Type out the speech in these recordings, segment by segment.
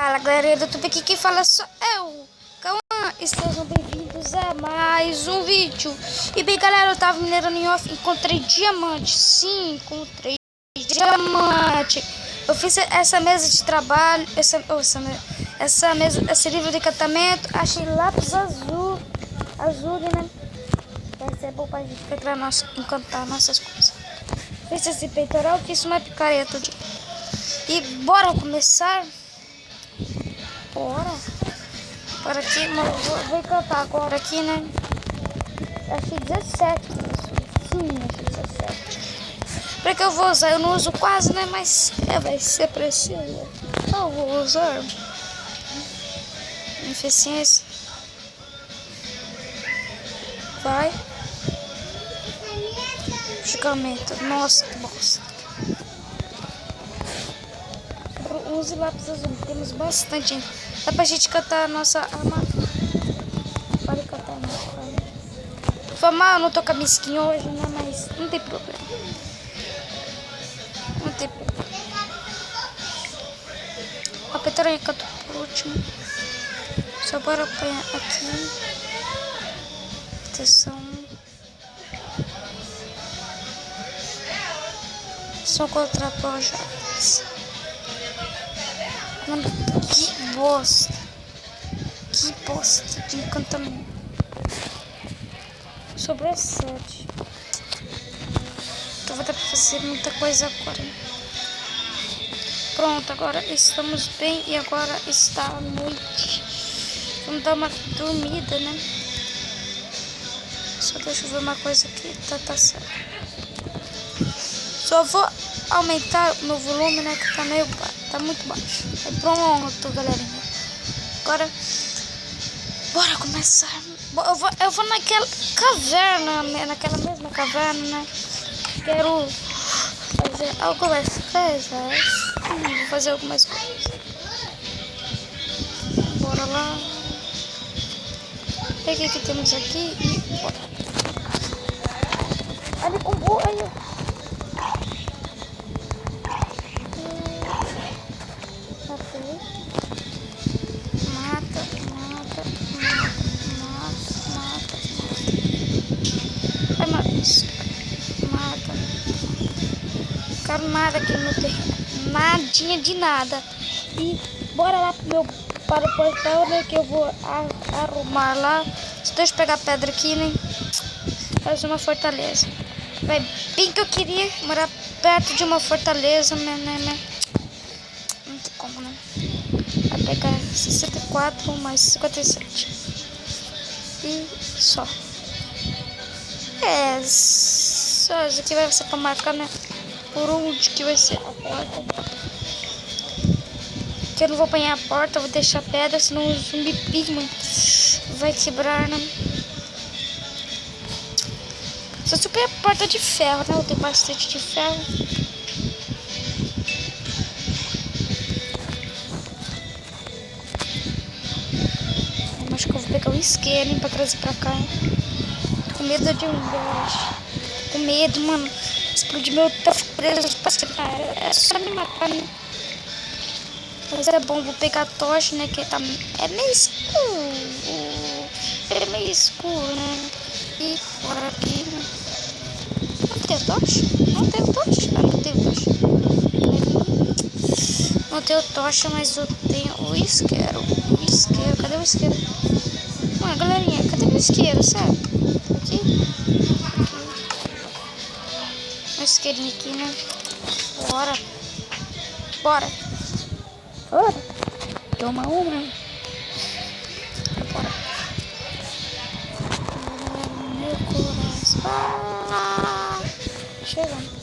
Fala galera do YouTube, aqui quem fala sou eu, Cauã, e sejam bem-vindos a mais um vídeo. E bem galera, eu tava minerando em off, encontrei diamante, sim, encontrei diamante. Eu fiz essa mesa de trabalho, esse livro de encantamento, achei lápis azul, né? Vai ser bom pra gente encantar nossas coisas. Fiz esse peitoral, fiz uma picareta e bora começar. Bora aqui, mas vou encantar agora aqui, né? Achei 17 isso. Sim, achei 17. Pra que eu vou usar? Eu não uso quase, né? Mas vai ser preciso. Eu vou usar. Eficiência. Vai. Julgamento. Nossa, que bosta. Use lápis azul. Temos bastante ainda. Dá pra gente cantar a nossa armadura. Pode cantar a nossa armadura. Foi mal, eu não tô com a minha skin hoje, né? Mas não tem problema. Não tem problema. A petrolha cantou por último. Só bora apanhar aqui. Atenção. Só contra projetos. Mano, que bosta. Que bosta de encantamento. Sobrou 7. Então vai dar pra fazer muita coisa agora. Pronto, agora estamos bem e agora está à noite. Vamos dar uma dormida, né? Só deixa eu ver uma coisa aqui. Tá certo. Só vou aumentar o meu volume, né? Que tá meio baixo. Tá muito baixo. Pronto, galerinha. Agora, bora começar. Eu vou naquela caverna, naquela mesma caverna, né? Quero fazer algumas coisas. Vou fazer algumas coisas. Bora lá. Peguei o que temos aqui e bora. Ali com o aí. Mata. Ai, mata. Não quero nada aqui no terreno. Nadinha de nada. E bora lá para o portão, né? Que eu vou arrumar lá. Deixa eu pegar pedra aqui, né? Fazer uma fortaleza. Vai bem que eu queria morar perto de uma fortaleza, né? Não tem como, né? Vai pegar 64 mais 57. E só. Só isso aqui vai ser pra marcar, né? Por onde que vai ser a porta. Que eu não vou apanhar a porta, eu vou deixar pedra, senão o zumbi pigman vai quebrar, né? Só se eu pegar a porta de ferro, né? Eu tenho bastante de ferro. Eu acho que eu vou pegar um isqueiro, hein, pra trazer pra cá, hein? Tô com medo de um gás. Tô com medo, mano. Explodir meu fico preso. É só me matar, né? Mas é bom, vou pegar a tocha, né? Que tá... É meio escuro, né? E bora aqui, né? Não tem tocha? Não tem tocha? Ah, não tem tocha. Não tenho tocha, mas eu tenho o isqueiro. Cadê o isqueiro? Mano, galerinha, cadê o isqueiro, sério? Aqui. Um isqueirinho aqui, né? Bora. Toma uma. Bora. Meu coração. Chegando.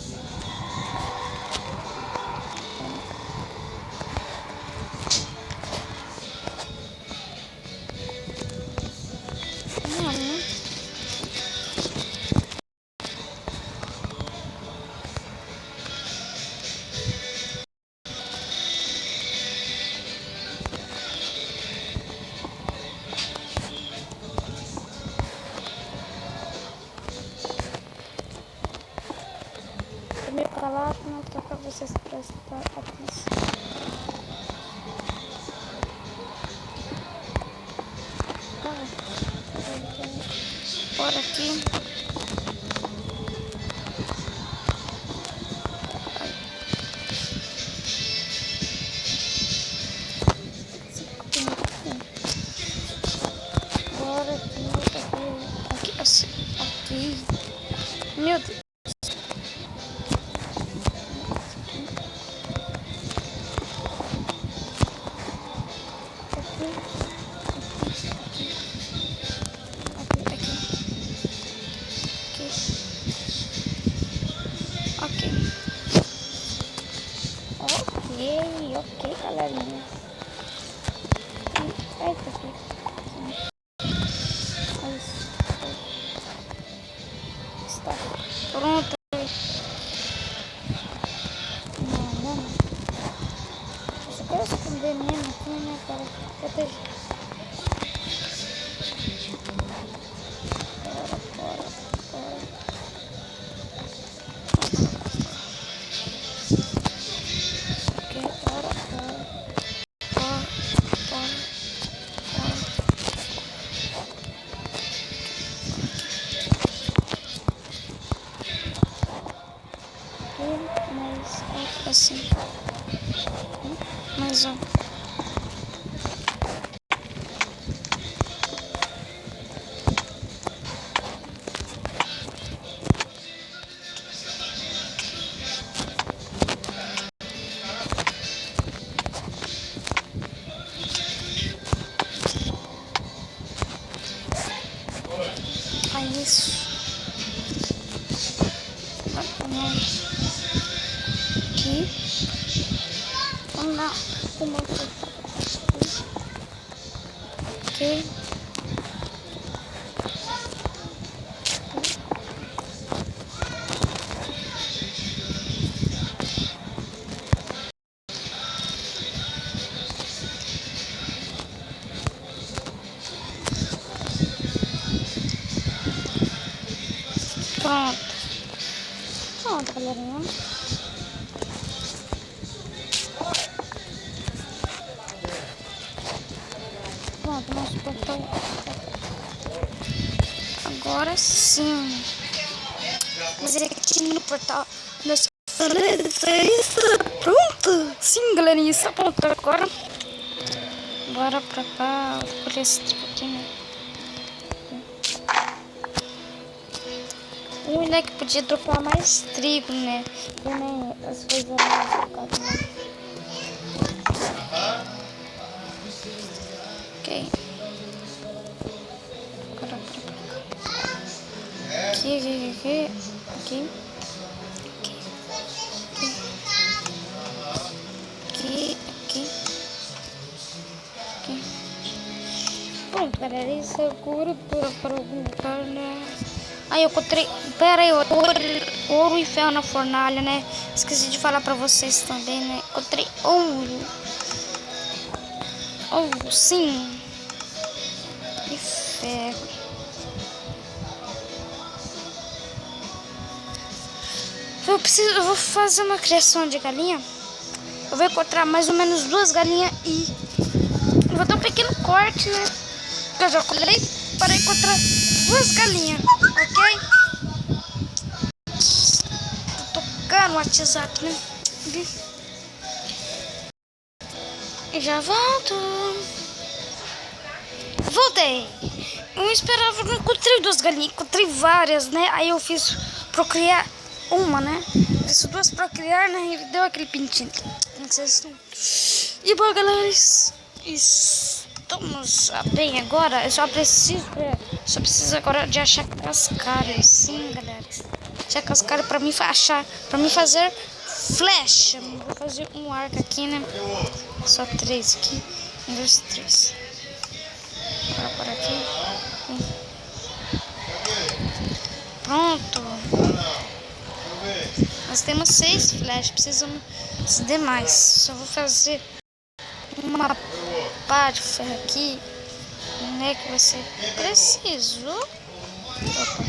Bora aqui. Bora aqui, assim, aqui. Meu Deus. Ok, galerinha. Eita, aqui. Está pronto. Não. Eu só quero esconder mesmo aqui, né, cara? Proteger. Bora. Ok, bora. Mas assim. Mais um. Isso. Aqui. Vamos lá. Aqui. Pronto, galerinha. Pronto, nosso portão. Agora sim. Mas aqui no portal. Nossa, pronto. Sim, galerinha, está pronto agora. Bora pra cá. Por esse trigo aqui, né? Né, que podia dropar mais trigo, né? E nem as coisas mais trocadas, né? Ok. Agora pra cá. Aqui. Pronto, galera. E seguro para algum lugar, né? Aí eu encontrei, pera aí, ouro e ferro na fornalha, né? Esqueci de falar pra vocês também, né? Encontrei ouro. Ouro, sim. E ferro. Eu vou fazer uma criação de galinha. Eu vou encontrar mais ou menos 2 galinhas e eu vou dar um pequeno corte, né? Eu já colhei para encontrar 2 galinhas, ok? Tô tocando o WhatsApp, né? E já volto. Voltei. Eu não esperava, não encontrei 2 galinhas, encontrei várias, né? Aí eu fiz procriar uma, né? Fiz 2 procriar, né? E deu aquele pintinho. E bom, galera, estamos bem agora. Eu só preciso agora de achar cascalho. Sim, galera. Achar cascalho pra mim achar, pra mim fazer flecha. Vou fazer um arco aqui, né? Só 3 aqui. 1, 2, 3. Agora por aqui. Pronto. Nós temos 6 flechas. Precisamos de mais. Só vou fazer uma pá de ferro aqui, né? Que vai ser preciso. Opa.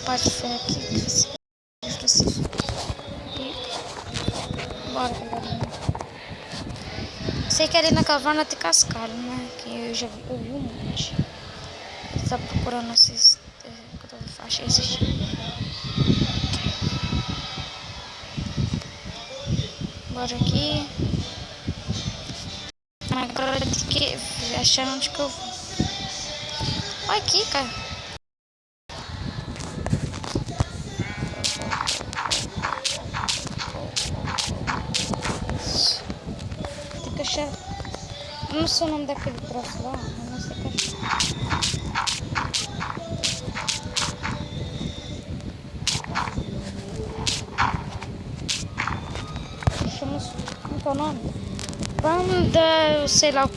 Pá de ferro aqui. Que vai ser preciso. E bora, galerinha. Sei que ali na caverna tem cascalho, né? Que eu vi um monte. Tá procurando esses. Achei esse. Bora aqui. Agora tem que achar onde que eu vou. Olha aqui, cara. Tem que achar. Eu não sei o nome daquele troço lá, mas não sei o que achar. Como que é o nome? Banda, eu sei lá.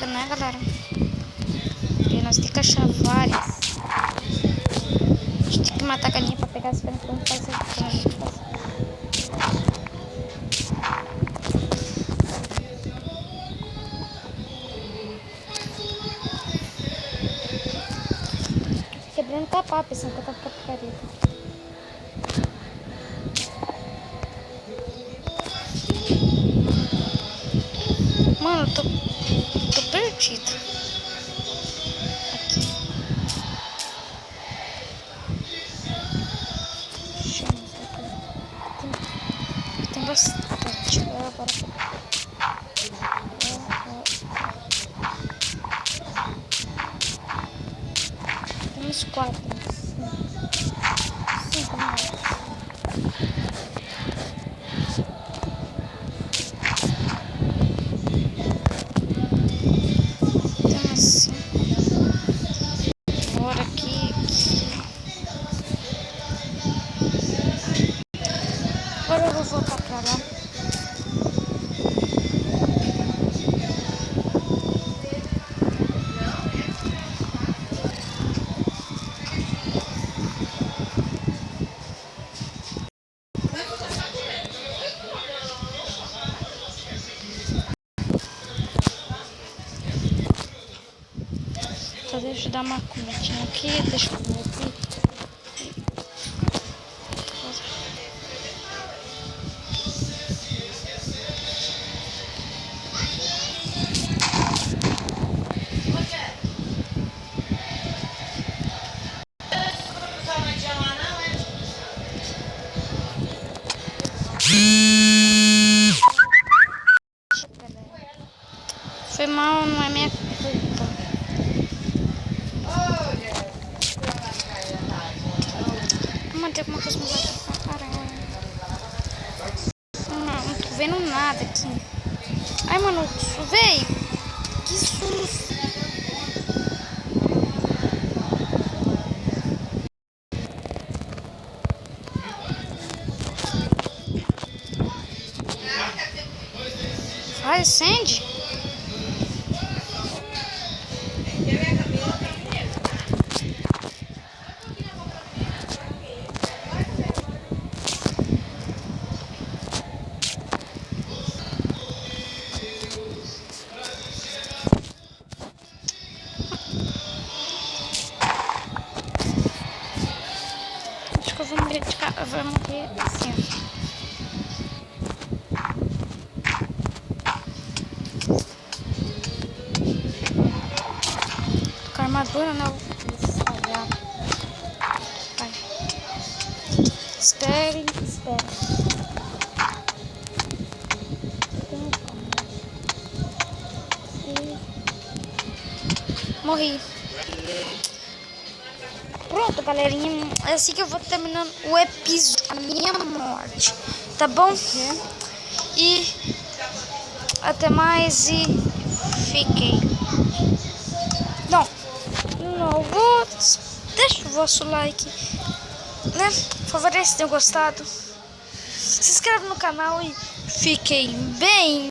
É, né, galera? E nós temos que achar várias. A gente tem que matar a galinha pra pegar as penas pra não fazer o que a gente faz. Quebrando capá, pensando que eu tava com a picareta. Mano, eu tô perdido. Aqui. Tem bastante. Agora. Tem uns 4. 5 mais. Agora eu vou voltar pra lá. Então deixa eu dar uma comidinha aqui, deixa eu comer aqui. Foi mal, não é minha culpa. Mano, tem alguma coisa mudada pra caralho. Não tô vendo nada aqui. Ai, mano, veio. Que susto. Vai, acende. Acho que eu vou morrer de cara. Eu vou morrer assim, ó. Com a armadura, né? Vai. Espere. Morri. Pronto, galerinha. É assim que eu vou terminando o episódio. A minha morte. Tá bom? E até mais e fiquem. Não, deixa o vosso like, né? Por favor, se tenham gostado. Se inscreve no canal e fiquem bem.